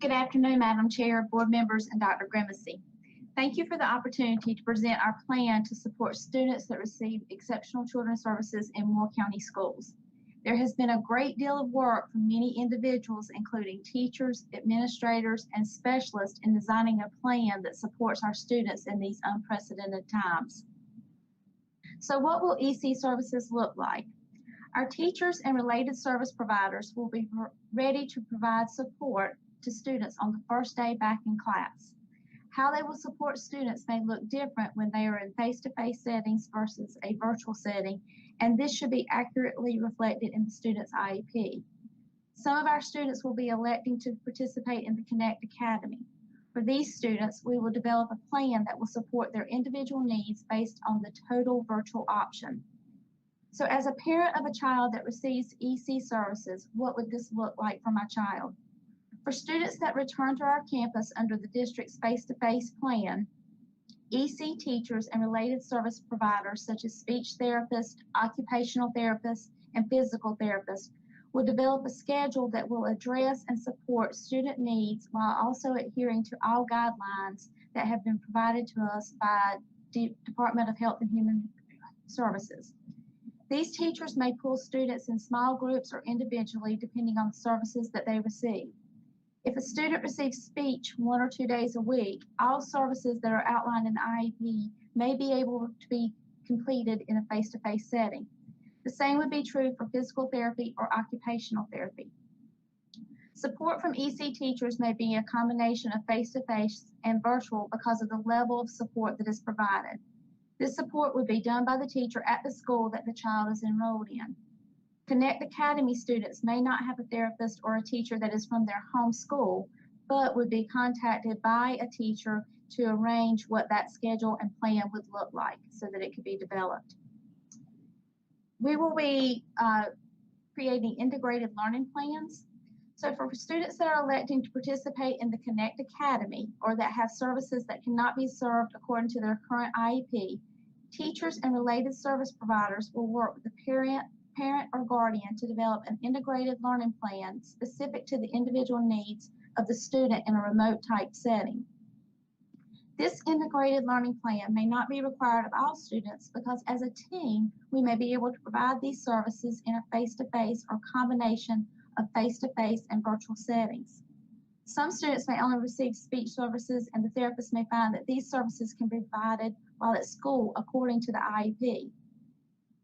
Good afternoon, Madam Chair, board members, and Dr. Grimacy. Thank you for the opportunity to present our plan to support students that receive exceptional children's services in Moore County schools. There has been a great deal of work from many individuals, including teachers, administrators, and specialists in designing a plan that supports our students in these unprecedented times. So what will EC services look like? Our teachers and related service providers will be ready to provide support to students on the first day back in class. How they will support students may look different when they are in face-to-face settings versus a virtual setting, and this should be accurately reflected in the student's IEP. Some of our students will be electing to participate in the Connect Academy. For these students, we will develop a plan that will support their individual needs based on the total virtual option. So as a parent of a child that receives EC services, what would this look like for my child? For students that return to our campus under the district's face-to-face plan, EC teachers and related service providers such as speech therapists, occupational therapists, and physical therapists will develop a schedule that will address and support student needs while also adhering to all guidelines that have been provided to us by the Department of Health and Human Services. These teachers may pull students in small groups or individually depending on the services that they receive. If a student receives speech 1 or 2 days a week, all services that are outlined in the IEP may be able to be completed in a face-to-face setting. The same would be true for physical therapy or occupational therapy. Support from EC teachers may be a combination of face-to-face and virtual because of the level of support that is provided. This support would be done by the teacher at the school that the child is enrolled in. Connect Academy students may not have a therapist or a teacher that is from their home school, but would be contacted by a teacher to arrange what that schedule and plan would look like so that it could be developed. We will be creating integrated learning plans. So for students that are electing to participate in the Connect Academy or that have services that cannot be served according to their current IEP, teachers and related service providers will work with the parent or guardian to develop an integrated learning plan specific to the individual needs of the student in a remote type setting. This integrated learning plan may not be required of all students because as a team, we may be able to provide these services in a face-to-face or combination of face-to-face and virtual settings. Some students may only receive speech services and the therapist may find that these services can be provided while at school according to the IEP.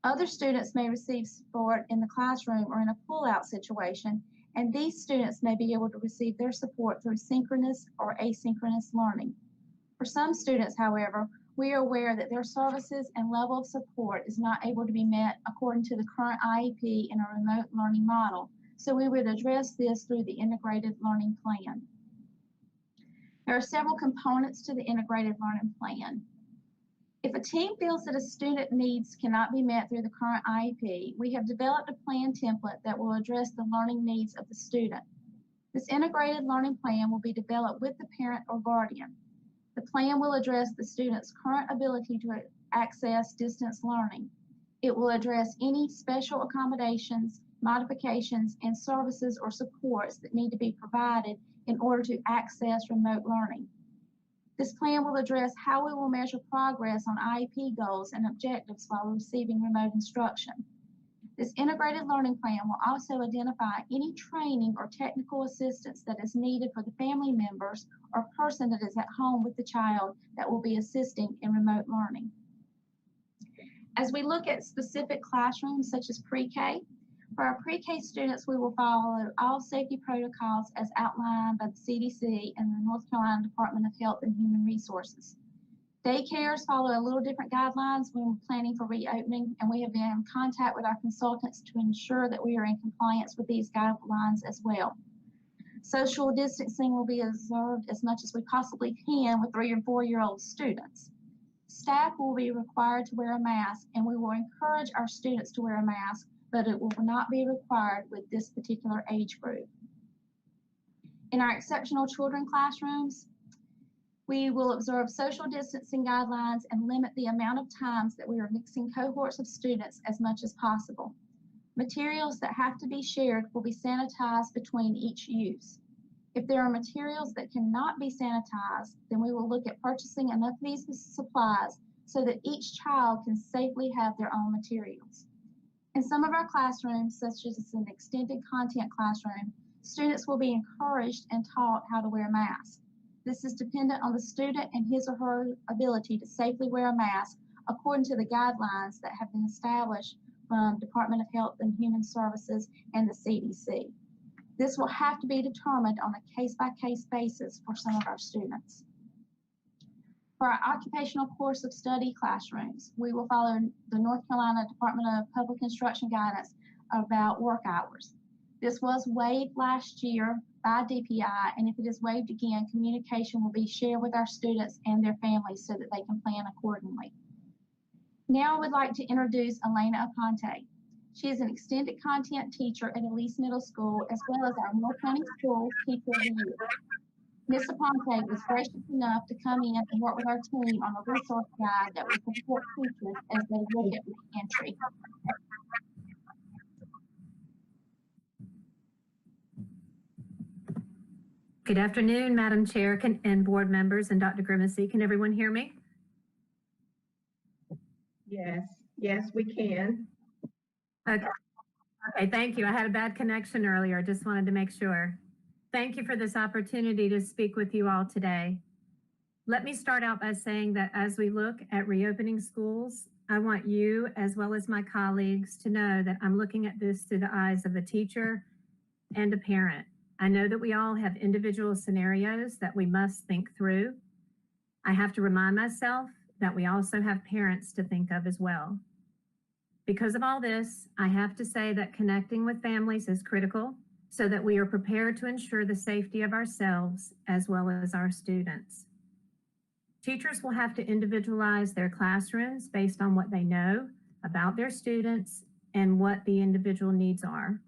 Other students may receive support in the classroom or in a pull-out situation, and these students may be able to receive their support through synchronous or asynchronous learning. For some students, however, we are aware that their services and level of support is not able to be met according to the current IEP in a remote learning model, so we would address this through the integrated learning plan. There are several components to the integrated learning plan. If a team feels that a student needs cannot be met through the current IEP, we have developed a plan template that will address the learning needs of the student. This integrated learning plan will be developed with the parent or guardian. The plan will address the student's current ability to access distance learning. It will address any special accommodations, modifications, and services or supports that need to be provided in order to access remote learning. This plan will address how we will measure progress on IEP goals and objectives while receiving remote instruction. This integrated learning plan will also identify any training or technical assistance that is needed for the family members or person that is at home with the child that will be assisting in remote learning. As we look at specific classrooms such as pre-K, for our pre-K students, we will follow all safety protocols as outlined by the CDC and the North Carolina Department of Health and Human Resources. Daycares follow a little different guidelines when we're planning for reopening, and we have been in contact with our consultants to ensure that we are in compliance with these guidelines as well. Social distancing will be observed as much as we possibly can with 3 and 4-year-old students. Staff will be required to wear a mask, and we will encourage our students to wear a mask, but it will not be required with this particular age group. In our exceptional children classrooms, we will observe social distancing guidelines and limit the amount of times that we are mixing cohorts of students as much as possible. Materials that have to be shared will be sanitized between each use. If there are materials that cannot be sanitized, then we will look at purchasing enough of these supplies so that each child can safely have their own materials. In some of our classrooms, such as an extended content classroom, students will be encouraged and taught how to wear masks. This is dependent on the student and his or her ability to safely wear a mask according to the guidelines that have been established from Department of Health and Human Services and the CDC. This will have to be determined on a case-by-case basis for some of our students. For our occupational course of study classrooms, we will follow the North Carolina Department of Public Instruction guidance about work hours. This was waived last year by DPI, and if it is waived again, communication will be shared with our students and their families so that they can plan accordingly. Now I would like to introduce Elaina Aponte. She is an extended content teacher at Elise Middle School, as well as our Moore County School Teacher of the Year. Ms. Aponte was gracious enough to come in and work with our team on a resource guide that will support teachers as they look at reentry. Good afternoon, Madam Chair and board members and Dr. Grimacy. Can everyone hear me? Yes, we can. Okay, thank you. I had a bad connection earlier. Just wanted to make sure. Thank you for this opportunity to speak with you all today. Let me start out by saying that as we look at reopening schools, I want you, as well as my colleagues, to know that I'm looking at this through the eyes of a teacher and a parent. I know that we all have individual scenarios that we must think through. I have to remind myself that we also have parents to think of as well. Because of all this, I have to say that connecting with families is critical so that we are prepared to ensure the safety of ourselves as well as our students. Teachers will have to individualize their classrooms based on what they know about their students and what the individual needs are.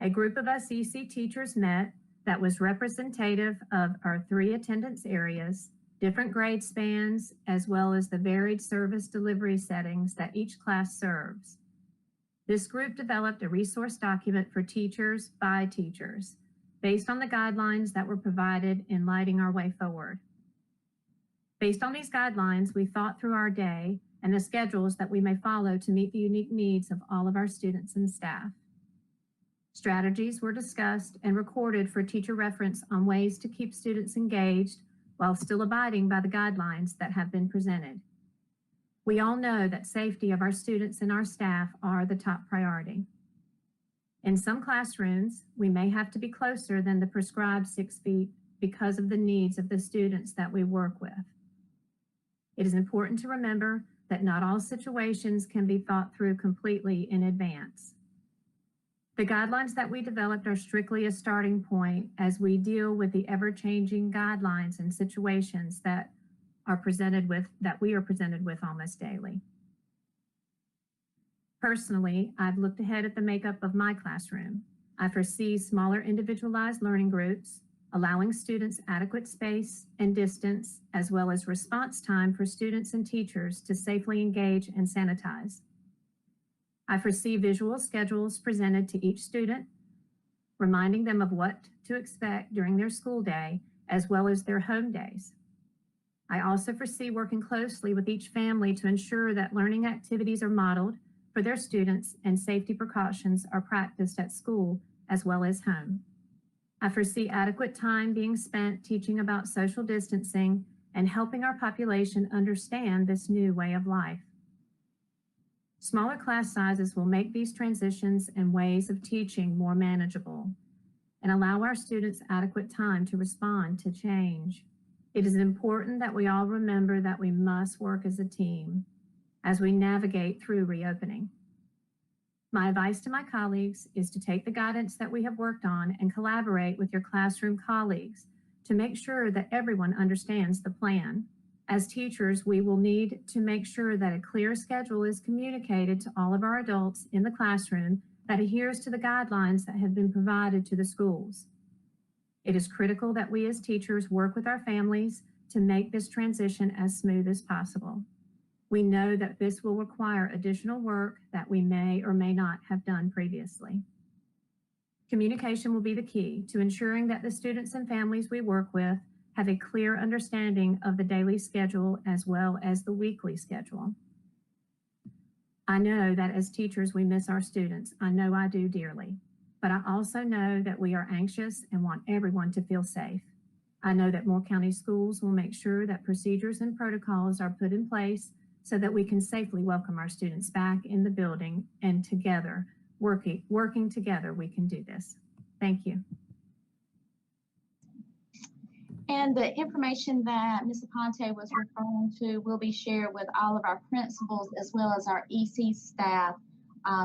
A group of us EC teachers met that was representative of our 3 attendance areas, different grade spans, as well as the varied service delivery settings that each class serves. This group developed a resource document for teachers by teachers, based on the guidelines that were provided in lighting our way forward. Based on these guidelines, we thought through our day and the schedules that we may follow to meet the unique needs of all of our students and staff. Strategies were discussed and recorded for teacher reference on ways to keep students engaged while still abiding by the guidelines that have been presented. We all know that safety of our students and our staff are the top priority. In some classrooms, we may have to be closer than the prescribed 6 feet because of the needs of the students that we work with. It is important to remember that not all situations can be thought through completely in advance. The guidelines that we developed are strictly a starting point as we deal with the ever-changing guidelines and situations that we are presented with almost daily. Personally, I've looked ahead at the makeup of my classroom. I foresee smaller individualized learning groups, allowing students adequate space and distance, as well as response time for students and teachers to safely engage and sanitize. I foresee visual schedules presented to each student, reminding them of what to expect during their school day, as well as their home days. I also foresee working closely with each family to ensure that learning activities are modeled for their students and safety precautions are practiced at school as well as home. I foresee adequate time being spent teaching about social distancing and helping our population understand this new way of life. Smaller class sizes will make these transitions and ways of teaching more manageable and allow our students adequate time to respond to change. It is important that we all remember that we must work as a team as we navigate through reopening. My advice to my colleagues is to take the guidance that we have worked on and collaborate with your classroom colleagues to make sure that everyone understands the plan. As teachers, we will need to make sure that a clear schedule is communicated to all of our adults in the classroom that adheres to the guidelines that have been provided to the schools. It is critical that we as teachers work with our families to make this transition as smooth as possible. We know that this will require additional work that we may or may not have done previously. Communication will be the key to ensuring that the students and families we work with have a clear understanding of the daily schedule as well as the weekly schedule. I know that as teachers, we miss our students. I know I do dearly, but I also know that we are anxious and want everyone to feel safe. I know that Moore County Schools will make sure that procedures and protocols are put in place so that we can safely welcome our students back in the building, and together, working together, we can do this. Thank you. And the information that Ms. Aponte was referring to will be shared with all of our principals as well as our EC staff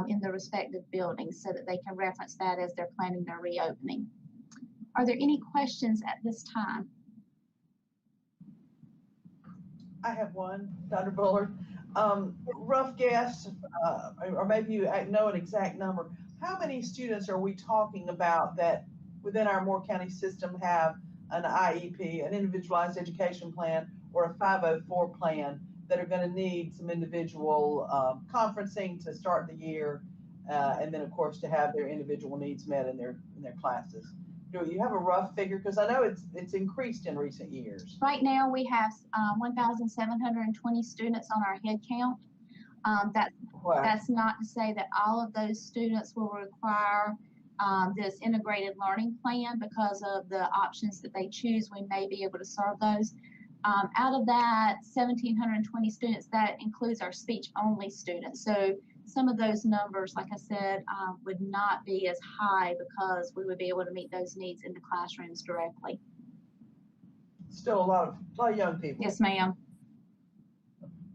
in the respective buildings so that they can reference that as they're planning their reopening. Are there any questions at this time? I have one, Dr. Bullard. Rough guess, or maybe you know an exact number. How many students are we talking about that within our Moore County system have an IEP, an individualized education plan, or a 504 plan that are going to need some individual conferencing to start the year, and then of course to have their individual needs met in their classes? Do you have a rough figure? Because I know it's increased in recent years. Right now we have 1,720 students on our head count. That's not to say that all of those students will require this integrated learning plan. Because of the options that they choose, we may be able to serve those. Out of that 1,720 students, that includes our speech only students. So some of those numbers, like I said, would not be as high because we would be able to meet those needs in the classrooms directly. Still a lot of young people. Yes, ma'am.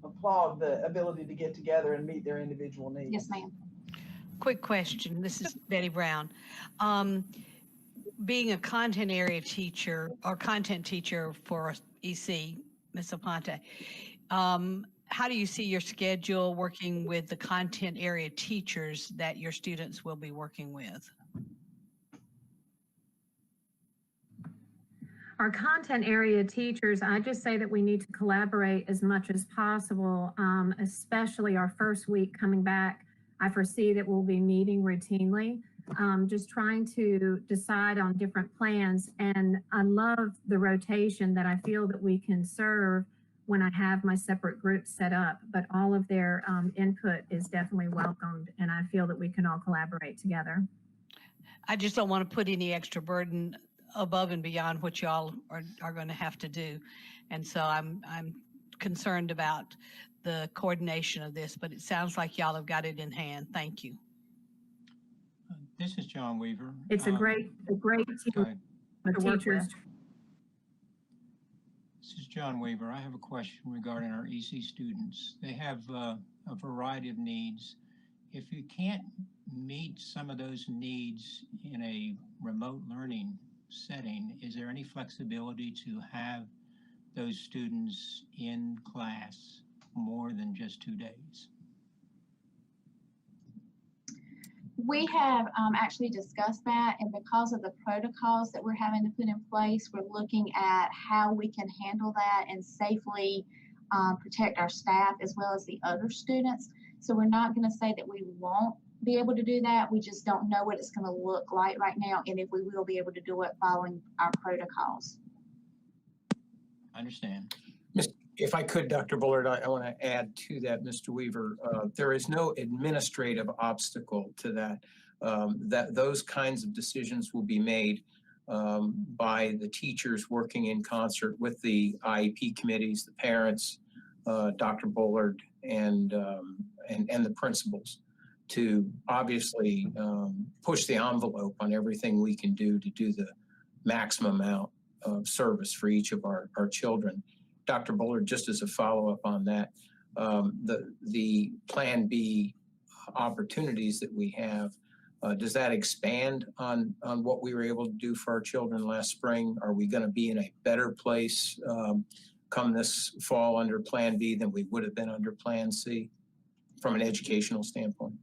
Applaud the ability to get together and meet their individual needs. Yes, ma'am. Quick question. This is Betty Brown. Being a content area teacher or content teacher for EC, Ms. Aponte, how do you see your schedule working with the content area teachers that your students will be working with? Our content area teachers, I just say that we need to collaborate as much as possible, especially our first week coming back. I foresee that we'll be meeting routinely, just trying to decide on different plans. And I love the rotation that I feel that we can serve when I have my separate groups set up, but all of their input is definitely welcomed, and I feel that we can all collaborate together. I just don't want to put any extra burden above and beyond what y'all are going to have to do. And so I'm concerned about the coordination of this, but it sounds like y'all have got it in hand. Thank you. This is John Weaver. It's a great team of teachers. This is John Weaver. I have a question regarding our EC students. They have a variety of needs. If you can't meet some of those needs in a remote learning setting, is there any flexibility to have those students in class more than just 2 days? We have actually discussed that, and because of the protocols that we're having to put in place, we're looking at how we can handle that and safely protect our staff as well as the other students. So we're not going to say that we won't be able to do that. We just don't know what it's going to look like right now, and if we will be able to do it following our protocols. I understand. If I could, Dr. Bullard, I want to add to that, Mr. Weaver. There is no administrative obstacle to that. Those kinds of decisions will be made by the teachers working in concert with the IEP committees, the parents, Dr. Bullard, and the principals to obviously push the envelope on everything we can do to do the maximum amount of service for each of our children. Dr. Bullard, just as a follow-up on that, the Plan B opportunities that we have, does that expand on what we were able to do for our children last spring? Are we going to be in a better place come this fall under Plan B than we would have been under Plan C from an educational standpoint?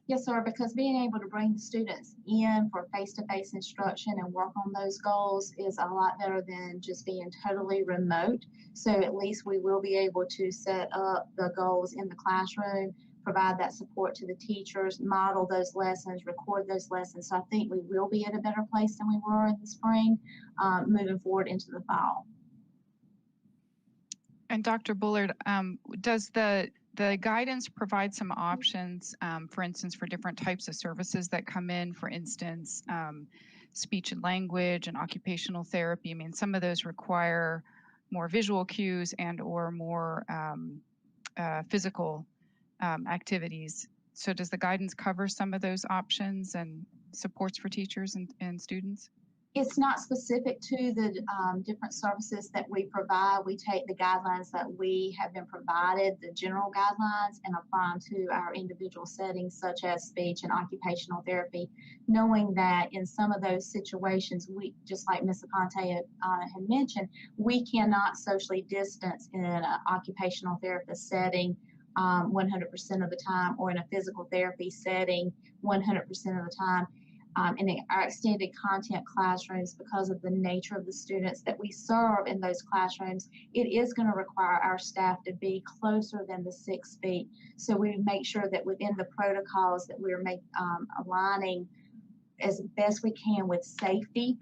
Yes, sir, because being able to bring the students in for face-to-face instruction and work on those goals is a lot better than just being totally remote. So at least we will be able to set up the goals in the classroom provide that support to the teachers, model those lessons, record those lessons. So I think we will be at a better place than we were in the spring, moving forward into the fall. And Dr. Bullard, does the guidance provide some options, for instance, for different types of services that come in, for instance, speech and language and occupational therapy? I mean, some of those require more visual cues and or more physical activities. So does the guidance cover some of those options and supports for teachers and students? It's not specific to the different services that we provide. We take the guidelines that we have been provided, the general guidelines, and apply them to our individual settings, such as speech and occupational therapy, knowing that in some of those situations, we, just like Ms. Aponte had mentioned, we cannot socially distance in an occupational therapist setting 100% of the time, or in a physical therapy setting 100% of the time. In our extended content classrooms, because of the nature of the students that we serve in those classrooms, it is going to require our staff to be closer than the 6 feet. So we make sure that within the protocols that we're aligning as best we can with safety,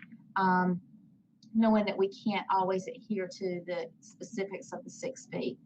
knowing that we can't always adhere to the specifics of the 6 feet.